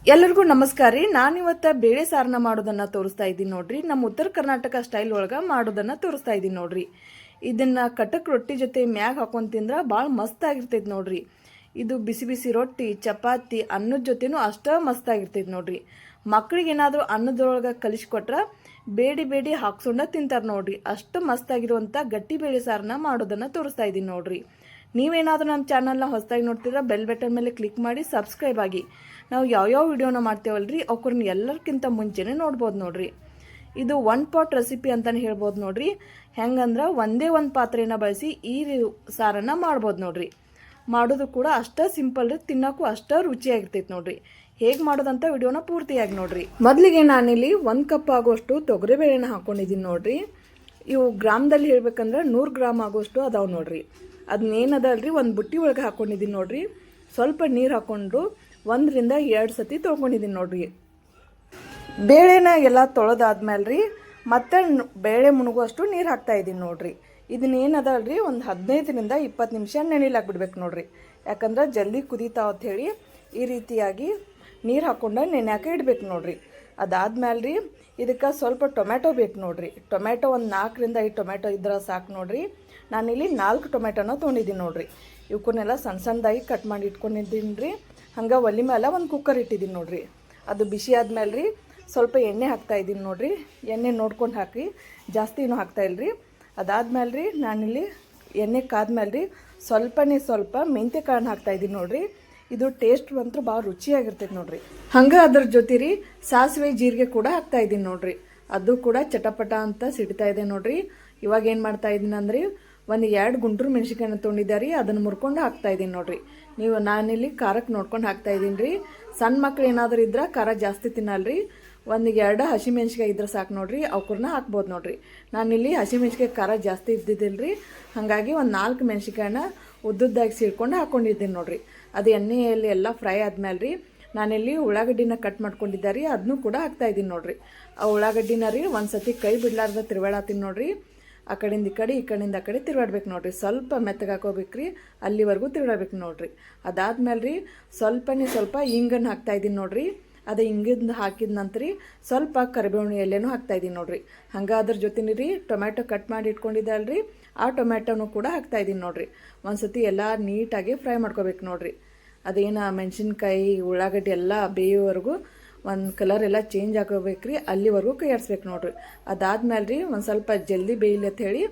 ಎಲ್ಲರಿಗೂ ನಮಸ್ಕಾರ ರೀ. ನಾನಿವತ್ತ ಬೇಳೆ ಸಾರನ್ನ ಮಾಡೋದನ್ನ ತೋರಿಸ್ತಾ ಇದ್ದೀನಿ ನೋಡ್ರಿ. ನಮ್ಮ ಉತ್ತರ ಕರ್ನಾಟಕ ಸ್ಟೈಲ್ ಒಳಗೆ ಮಾಡೋದನ್ನ ತೋರಿಸ್ತಾ ಇದ್ದೀನಿ ನೋಡ್ರಿ. ಇದನ್ನ ಕಟಕ್ ರೊಟ್ಟಿ ಜೊತೆ ಮ್ಯಾಗ ಹಾಕೊಂಡು ತಿಂದ್ರೆ ಭಾಳ ಮಸ್ತ್ ಆಗಿರ್ತೈತಿ ನೋಡ್ರಿ. ಇದು ಬಿಸಿ ಬಿಸಿ ರೊಟ್ಟಿ, ಚಪಾತಿ, ಅನ್ನದ ಜೊತೆನೂ ಅಷ್ಟೇ ಮಸ್ತ್ ಆಗಿರ್ತೈತಿ ನೋಡ್ರಿ. ಮಕ್ಳಿಗೆ ಏನಾದರೂ ಅನ್ನದೊಳಗೆ ಕಲಿಸ್ಕೊಟ್ರೆ ಬೇಡಿ ಬೇಡಿ ಹಾಕ್ಸೊಂಡ ತಿಂತಾರೆ ನೋಡ್ರಿ. ಅಷ್ಟು ಮಸ್ತ್ ಆಗಿರುವಂಥ ಗಟ್ಟಿ ಬೇಳೆ ಸಾರನ್ನ ಮಾಡೋದನ್ನ ತೋರಿಸ್ತಾ ಇದ್ದೀನಿ ನೋಡ್ರಿ. ನೀವೇನಾದರೂ ನಮ್ಮ ಚಾನಲ್ನ ಹೊಸದಾಗಿ ನೋಡ್ತಿದ್ರೆ ಬೆಲ್ ಬಟನ್ ಮೇಲೆ ಕ್ಲಿಕ್ ಮಾಡಿ ಸಬ್ಸ್ಕ್ರೈಬ್ ಆಗಿ. ನಾವು ಯಾವ್ಯಾವ ವಿಡಿಯೋನ ಮಾಡ್ತೇವಲ್ರಿ ಅವ್ರನ್ನ ಎಲ್ಲರಿಗಿಂತ ಮುಂಚೆನೇ ನೋಡ್ಬೋದು ನೋಡ್ರಿ. ಇದು ಒನ್ ಪಾಟ್ ರೆಸಿಪಿ ಅಂತಲೇ ಹೇಳ್ಬೋದು ನೋಡ್ರಿ. ಹೆಂಗಂದ್ರೆ ಒಂದೇ ಒಂದು ಪಾತ್ರೆನ ಬಳಸಿ ಈ ಸಾರನ್ನು ಮಾಡ್ಬೋದು ನೋಡ್ರಿ. ಮಾಡೋದು ಕೂಡ ಅಷ್ಟೇ ಸಿಂಪಲ್ ರೀ, ತಿನ್ನೋಕ್ಕೂ ಅಷ್ಟೇ ರುಚಿಯಾಗಿರ್ತೈತೆ ನೋಡ್ರಿ. ಹೇಗೆ ಮಾಡೋದಂತ ವಿಡಿಯೋನ ಪೂರ್ತಿಯಾಗಿ ನೋಡ್ರಿ. ಮೊದಲಿಗೆ ನಾನಿಲ್ಲಿ 1 ಕಪ್ ಆಗೋಷ್ಟು ತೊಗರಿಬೇಳೆನ ಹಾಕೊಂಡಿದ್ದೀನಿ ನೋಡ್ರಿ. ಇವು ಗ್ರಾಮದಲ್ಲಿ ಹೇಳ್ಬೇಕಂದ್ರೆ 100 ಗ್ರಾಮ್ ಆಗೋಷ್ಟು ಅದಾವೆ ನೋಡ್ರಿ. ಅದನ್ನೇನದಲ್ರಿ ಒಂದು ಬುಟ್ಟಿ ಒಳಗೆ ಹಾಕೊಂಡಿದ್ದೀನಿ ನೋಡ್ರಿ. ಸ್ವಲ್ಪ ನೀರು ಹಾಕ್ಕೊಂಡು 1 ರಿಂದ 2 ಸತಿ ತೊಳ್ಕೊಂಡಿದ್ದೀನಿ ನೋಡ್ರಿ. ಬೇಳೆನ ಎಲ್ಲ ತೊಳೆದಾದ್ಮೇಲೆ ರೀ ಮತ್ತೆ ಬೇಳೆ ಮುಳುಗುವಷ್ಟು ನೀರು ಹಾಕ್ತಾ ಇದ್ದೀನಿ ನೋಡ್ರಿ. ಇದನ್ನೇನದಲ್ರಿ ಒಂದು 15 ರಿಂದ 20 ನಿಮಿಷ ನೆನೆಲಾಕ್ ಬಿಡ್ಬೇಕು ನೋಡ್ರಿ. ಯಾಕಂದ್ರೆ ಜಲ್ದಿ ಕುದೀತಾವ ಅಂತ ಹೇಳಿ ಈ ರೀತಿಯಾಗಿ ನೀರು ಹಾಕ್ಕೊಂಡು ನೆನೆಯಾಕೆ ಇಡ್ಬೇಕು ನೋಡ್ರಿ. ಅದಾದ್ಮೇಲೆ ರೀ ಇದಕ್ಕೆ ಸ್ವಲ್ಪ ಟೊಮೆಟೊ ಬೇಕು ನೋಡ್ರಿ. ಟೊಮೆಟೊ ಒಂದು 4 ರಿಂದ 5 ಟೊಮೆಟೊ ಇದ್ರೆ ಸಾಕು ನೋಡ್ರಿ. ನಾನಿಲ್ಲಿ 4 ಟೊಮೆಟೊನ ತೊಗೊಂಡಿದ್ದೀನಿ ನೋಡ್ರಿ. ಇವಕ್ಕನ್ನೆಲ್ಲ ಸಣ್ಣ ಸಣ್ಣದಾಗಿ ಕಟ್ ಮಾಡಿ ಇಟ್ಕೊಂಡಿದ್ದೀನಿ ರೀ. ಹಂಗೆ ಒಲೆ ಮೇಲೆ ಒಂದು ಕುಕ್ಕರ್ ಇಟ್ಟಿದ್ದೀನಿ ನೋಡ್ರಿ. ಅದು ಬಿಸಿ ಆದ್ಮೇಲೆ ರೀ ಸ್ವಲ್ಪ ಎಣ್ಣೆ ಹಾಕ್ತಾಯಿದ್ದೀನಿ ನೋಡ್ರಿ. ಎಣ್ಣೆ ನೋಡ್ಕೊಂಡು ಹಾಕಿ, ಜಾಸ್ತಿ ಏನೂ ಹಾಕ್ತಾಯಿಲ್ರಿ. ಅದಾದ್ಮೇಲೆ ರೀ ನಾನಿಲ್ಲಿ ಎಣ್ಣೆ ಕಾದ್ಮೇಲೆ ರೀ ಸ್ವಲ್ಪ ಮೆಂತ್ಯ ಕಾಳನ್ನ ಹಾಕ್ತಾಯಿದ್ದೀನಿ ನೋಡ್ರಿ. ಇದು ಟೇಸ್ಟ್ ಅಂತೂ ಭಾಳ ರುಚಿಯಾಗಿರ್ತೈತೆ ನೋಡ್ರಿ. ಹಂಗೆ ಅದ್ರ ಜೊತೆ ರೀ ಸಾಸಿವೆ ಜೀರಿಗೆ ಕೂಡ ಹಾಕ್ತಾಯಿದ್ದೀನಿ ನೋಡ್ರಿ. ಅದು ಕೂಡ ಚಟಪಟ ಅಂತ ಸಿಡ್ತಾ ಇದೆ ನೋಡ್ರಿ. ಇವಾಗ ಏನು ಮಾಡ್ತಾ ಇದ್ದೀನಿ ಅಂದ್ರೆ ಒಂದು 2 ಗುಂಟೂರು ಮೆಣಸಿನ್ಕಾಯಿನ ತೊಗೊಂಡಿದ್ದಾರೆ, ಅದನ್ನು ಮುರ್ಕೊಂಡು ಹಾಕ್ತಾಯಿದ್ದೀನಿ ನೋಡ್ರಿ. ನೀವು ನಾನಿಲ್ಲಿ ಖಾರಕ್ಕೆ ನೋಡ್ಕೊಂಡು ಹಾಕ್ತಾಯಿದ್ದೀನಿ ರೀ. ಸಣ್ಣ ಮಕ್ಳು ಏನಾದರೂ ಇದ್ರೆ ಖಾರ ಜಾಸ್ತಿ ತಿನ್ನಲ್ರಿ. 1-2 ಹಸಿಮೆಣ್ಸಿಕಾಯಿ ಇದ್ರೆ ಸಾಕು ನೋಡ್ರಿ, ಅವ್ಕೂರ್ನ ಹಾಕ್ಬೋದು ನೋಡ್ರಿ. ನಾನಿಲ್ಲಿ ಹಸಿಮೆಣ್ಸಿಕಾಯಿ ಖಾರ ಜಾಸ್ತಿ ಇದ್ದಿದ್ದಿಲ್ಲ ರೀ. ಹಾಗಾಗಿ ಒಂದು 4 ಮೆಣಸಿನ್ಕಾಯಿನ ಉದ್ದುದ್ದಾಗಿ ಸೀಳ್ಕೊಂಡು ಹಾಕ್ಕೊಂಡಿದ್ದೀನಿ ನೋಡ್ರಿ. ಅದು ಎಣ್ಣೆಯಲ್ಲಿ ಎಲ್ಲ ಫ್ರೈ ಆದ್ಮೇಲೆ ರೀ ನಾನಿಲ್ಲಿ ಉಳ್ಳಾಗಡ್ಡಿನ ಕಟ್ ಮಾಡ್ಕೊಂಡಿದ್ದಾರೆ, ಅದನ್ನೂ ಕೂಡ ಹಾಕ್ತಾಯಿದ್ದೀನಿ ನೋಡ್ರಿ. ಆ ಉಳ್ಳಾಗಡ್ಡಿನ ರೀ ಒಂದು ಸತಿ ಕೈ ಬಿಡ್ಲಾರ್ದ ತಿರುವಾಡತ್ತೀನಿ ನೋಡ್ರಿ. ಆ ಕಡೆಯಿಂದ ಈ ಕಡೆ, ಈ ಕಡೆಯಿಂದ ಆ ಕಡೆ ತಿರುವಾಡ್ಬೇಕು ನೋಡ್ರಿ. ಸ್ವಲ್ಪ ಮೆತ್ತಗೆ ಹಾಕೋಬೇಕ್ರಿ, ಅಲ್ಲಿವರೆಗೂ ತಿರುವಾಡ್ಬೇಕು ನೋಡ್ರಿ. ಅದಾದ್ಮೇಲೆ ರೀ ಸ್ವಲ್ಪ ಹಿಂಗನ್ನು ಹಾಕ್ತಾಯಿದ್ದೀನಿ ನೋಡ್ರಿ. ಅದು ಹಿಂಗಿಂದ ಹಾಕಿದ ನಂತರ ಸ್ವಲ್ಪ ಕರಿಬೇವಿನ ಎಲೆನೂ ಹಾಕ್ತಾಯಿದ್ದೀನಿ ನೋಡ್ರಿ. ಹಂಗೆ ಅದ್ರ ಜೊತೆನೇ ರೀ ಟೊಮ್ಯಾಟೊ ಕಟ್ ಮಾಡಿ ಇಟ್ಕೊಂಡಿದ್ದೆ ಅಲ್ರಿ, ಆ ಟೊಮ್ಯಾಟೊನೂ ಕೂಡ ಹಾಕ್ತಾಯಿದ್ದೀನಿ ನೋಡ್ರಿ. ಒಂದು ಸತಿ ಎಲ್ಲ ನೀಟಾಗಿ ಫ್ರೈ ಮಾಡ್ಕೋಬೇಕು ನೋಡ್ರಿ. ಅದೇನು ಮೆಣಸಿನ್ಕಾಯಿ ಉಳ್ಳಾಗಡ್ಡಿ ಎಲ್ಲ ಬೇಯೋವರೆಗೂ ಒಂದು ಕಲರ್ ಎಲ್ಲ ಚೇಂಜ್ ಆಗೋಬೇಕ್ರಿ, ಅಲ್ಲಿವರೆಗೂ ಕೈ ಆಡಿಸ್ಬೇಕು ನೋಡ್ರಿ. ಅದಾದ್ಮೇಲೆ ರೀ ಒಂದು ಸ್ವಲ್ಪ ಜಲ್ದಿ ಬೇಯಲಿ ಅಂತ ಹೇಳಿ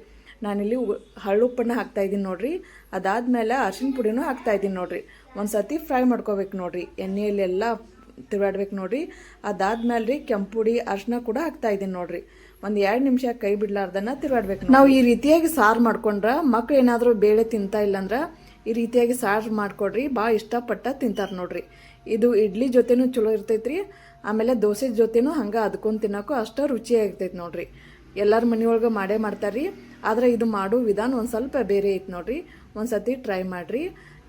ನಾನಿಲ್ಲಿ ಹಳ್ಳುಪ್ಪನ್ನು ಹಾಕ್ತಾಯಿದ್ದೀನಿ ನೋಡ್ರಿ. ಅದಾದ್ಮೇಲೆ ಅರಿಶಿನ ಪುಡಿನೂ ಹಾಕ್ತಾಯಿದ್ದೀನಿ ನೋಡ್ರಿ. ಒಂದು ಸತಿ ಫ್ರೈ ಮಾಡ್ಕೋಬೇಕು ನೋಡ್ರಿ, ಎಣ್ಣೆಯಲ್ಲಿ ಎಲ್ಲ ತಿರುವಾಡ್ಬೇಕು ನೋಡ್ರಿ. ಅದಾದ್ಮೇಲೆ ರೀ ಕೆಂಪು ಪುಡಿ ಅರಿಶಿನ ಕೂಡ ಹಾಕ್ತಾಯಿದ್ದೀನಿ ನೋಡ್ರಿ. ಒಂದು 2 ನಿಮಿಷ ಕೈ ಬಿಡ್ಲಾರ್ದನ್ನ ತಿರುವಾಡ್ಬೇಕು. ನಾವು ಈ ರೀತಿಯಾಗಿ ಸಾರು ಮಾಡ್ಕೊಂಡ್ರೆ ಮಕ್ಳು ಏನಾದರೂ ಬೇಳೆ ತಿಂತಾ ಇಲ್ಲಂದ್ರೆ ಈ ರೀತಿಯಾಗಿ ಸಾರು ಮಾಡ್ಕೊಡ್ರಿ, ಭಾಳ ಇಷ್ಟಪಟ್ಟ ತಿಂತಾರೆ ನೋಡ್ರಿ. ಇದು ಇಡ್ಲಿ ಜೊತೆನೂ ಚಲೋ ಇರ್ತೈತ್ರಿ. ಆಮೇಲೆ ದೋಸೆ ಜೊತೆನೂ ಹಂಗೆ ಅದ್ಕೊಂಡು ತಿನ್ನೋಕ್ಕೂ ಅಷ್ಟೇ ರುಚಿಯಾಗಿರ್ತೈತೆ ನೋಡ್ರಿ. ಎಲ್ಲರ ಮನೆಯೊಳಗೆ ಮಾಡೇ ಮಾಡ್ತಾರೆ, ಆದರೆ ಇದು ಮಾಡೋ ವಿಧಾನ ಒಂದು ಸ್ವಲ್ಪ ಬೇರೆ ಐತೆ ನೋಡ್ರಿ. ಒಂದು ಸತಿ ಟ್ರೈ ಮಾಡಿರಿ.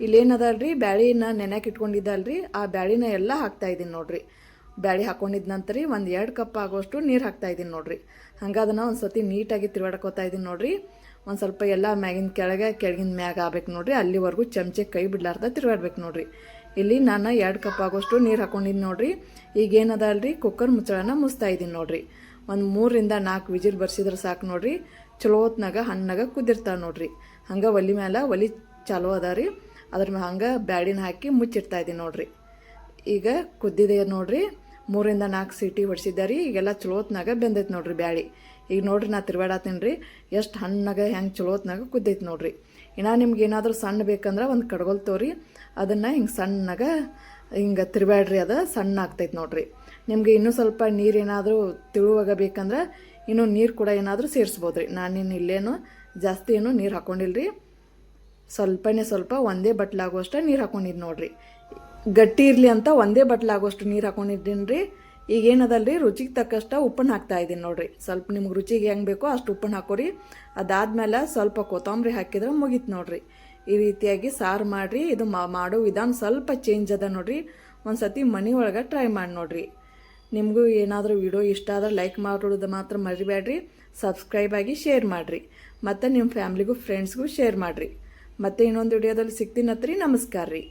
ಇಲ್ಲೇನದಲ್ರಿ ಬ್ಯಾಳಿನ ನೆನೆಯಕ್ಕೆ ಇಟ್ಕೊಂಡಿದ್ದಲ್ರಿ, ಆ ಬ್ಯಾಳಿನ ಎಲ್ಲ ಹಾಕ್ತಾಯಿದ್ದೀನಿ ನೋಡ್ರಿ. ಬ್ಯಾಳಿ ಹಾಕೊಂಡಿದ ನಂತರ ಒಂದು 2 ಕಪ್ ಆಗೋಷ್ಟು ನೀರು ಹಾಕ್ತಾಯಿದ್ದೀನಿ ನೋಡ್ರಿ. ಹಂಗೆ ಅದನ್ನು ಒಂದು ಸತಿ ನೀಟಾಗಿ ತಿರುವಾಡ್ಕೋತಾ ಇದ್ದೀನಿ ನೋಡ್ರಿ. ಒಂದು ಸ್ವಲ್ಪ ಎಲ್ಲ ಮ್ಯಾಗಿನ ಕೆಳಗಿನ ಮ್ಯಾಗ ಆಗ್ಬೇಕು ನೋಡ್ರಿ, ಅಲ್ಲಿವರೆಗೂ ಚಮಚೆ ಕೈ ಬಿಡ್ಲಾರ್ದ ತಿರುವಾಡ್ಬೇಕು ನೋಡ್ರಿ. ಇಲ್ಲಿ ನಾನು 2 ಕಪ್ ಆಗೋಷ್ಟು ನೀರು ಹಾಕೊಂಡಿದ್ದೀನಿ ನೋಡ್ರಿ. ಈಗೇನದಲ್ರಿ ಕುಕ್ಕರ್ ಮುಚ್ಚಳನ ಮುಚ್ತಾಯಿದ್ದೀನಿ ನೋಡ್ರಿ. ಒಂದು 3 ರಿಂದ 4 ವಿಜಿಲ್ ಬರ್ಸಿದ್ರೆ ಸಾಕು ನೋಡ್ರಿ. ಚಲೋ ಹೊತ್ನಾಗ ಹಣ್ಣಾಗ ಕುದಿರ್ತಾವೆ ನೋಡ್ರಿ. ಹಂಗೆ ಒಲೆ ಮೇಲೆ ಒಲೆ ಚಾಲೋ ಅದ ರೀ, ಅದ್ರ ಮೇಲೆ ಹಂಗೆ ಬ್ಯಾಡಿನ ಹಾಕಿ ಮುಚ್ಚಿಡ್ತಾಯಿದ್ದೀನಿ ನೋಡ್ರಿ. ಈಗ ಕುದ್ದಿದೆ ನೋಡ್ರಿ. 3 ರಿಂದ 4 ಸೀಟಿ ಹೊಡ್ಸಿದ್ದಾರೆ. ಈಗೆಲ್ಲ ಚಲೋ ಹೊತ್ನಾಗ ಬೆಂದೈತೆ ನೋಡ್ರಿ ಬ್ಯಾಳಿ. ಈಗ ನೋಡ್ರಿ ನಾ ತಿರುವಾಡತ್ತೀನಿ ರೀ, ಎಷ್ಟು ಹಣ್ಣಾಗ ಹೆಂಗೆ ಚಲೋ ಹೊತ್ನಾಗ ಕುದ್ದೈತೆ ನೋಡ್ರಿ. ಇನ್ನು ನಿಮ್ಗೆ ಏನಾದರೂ ಸಣ್ಣ ಬೇಕಂದ್ರೆ ಒಂದು ಕಡ್ಗೋಲ್ ತೋರಿ ಅದನ್ನು ಹಿಂಗೆ ಸಣ್ಣಗೆ ಹಿಂಗೆ ತಿರುವಾಡ್ರಿ, ಅದು ಸಣ್ಣ ಆಗ್ತೈತೆ ನೋಡ್ರಿ. ನಿಮಗೆ ಇನ್ನೂ ಸ್ವಲ್ಪ ನೀರು ಏನಾದರೂ ತಿಳುವಾಗ ಬೇಕಂದ್ರೆ ಇನ್ನೂ ನೀರು ಕೂಡ ಏನಾದರೂ ಸೇರಿಸ್ಬೋದು ರೀ. ನಾನಿನ್ನು ಇಲ್ಲೇನು ಜಾಸ್ತಿ ಏನೂ ನೀರು ಹಾಕ್ಕೊಂಡಿಲ್ರಿ, ಸ್ವಲ್ಪ ಒಂದೇ ಬಟ್ಲಾಗುವಷ್ಟು ನೀರು ಹಾಕೊಂಡಿದ್ದು ನೋಡ್ರಿ. ಗಟ್ಟಿ ಇರಲಿ ಅಂತ ಒಂದೇ ಬಟ್ಲಾಗುವಷ್ಟು ನೀರು ಹಾಕೊಂಡಿದ್ದೀನಿ ರೀ. ಈಗೇನದಲ್ರಿ ರುಚಿಗೆ ತಕ್ಕಷ್ಟು ಉಪ್ಪನ್ನು ಹಾಕ್ತಾಯಿದ್ದೀನಿ ನೋಡ್ರಿ. ಸ್ವಲ್ಪ ನಿಮ್ಗೆ ರುಚಿಗೆ ಹೆಂಗೆ ಬೇಕೋ ಅಷ್ಟು ಉಪ್ಪನ್ನು ಹಾಕೋರಿ. ಅದಾದ್ಮೇಲೆ ಸ್ವಲ್ಪ ಕೊತ್ತಂಬರಿ ಹಾಕಿದ್ರೆ ಮುಗೀತು ನೋಡ್ರಿ. ಈ ರೀತಿಯಾಗಿ ಸಾರು ಮಾಡಿರಿ. ಇದು ಮಾಡೋ ವಿಧಾನ ಸ್ವಲ್ಪ ಚೇಂಜ್ ಅದ ನೋಡ್ರಿ. ಒಂದು ಸತಿ ಮನೆ ಒಳಗೆ ಟ್ರೈ ಮಾಡಿ ನೋಡ್ರಿ. ನಿಮಗೂ ಏನಾದರೂ ವಿಡಿಯೋ ಇಷ್ಟ ಆದ್ರೆ ಲೈಕ್ ಮಾಡೋದು ಮಾತ್ರ ಮರಿಬೇಡ್ರಿ. ಸಬ್ಸ್ಕ್ರೈಬ್ ಆಗಿ ಶೇರ್ ಮಾಡಿರಿ, ಮತ್ತು ನಿಮ್ಮ ಫ್ಯಾಮ್ಲಿಗೂ ಫ್ರೆಂಡ್ಸ್ಗೂ ಶೇರ್ ಮಾಡಿರಿ. ಮತ್ತೆ ಇನ್ನೊಂದು ವಿಡಿಯೋದಲ್ಲಿ ಸಿಗ್ತೀನತ್ರಿ. ನಮಸ್ಕಾರ ರೀ.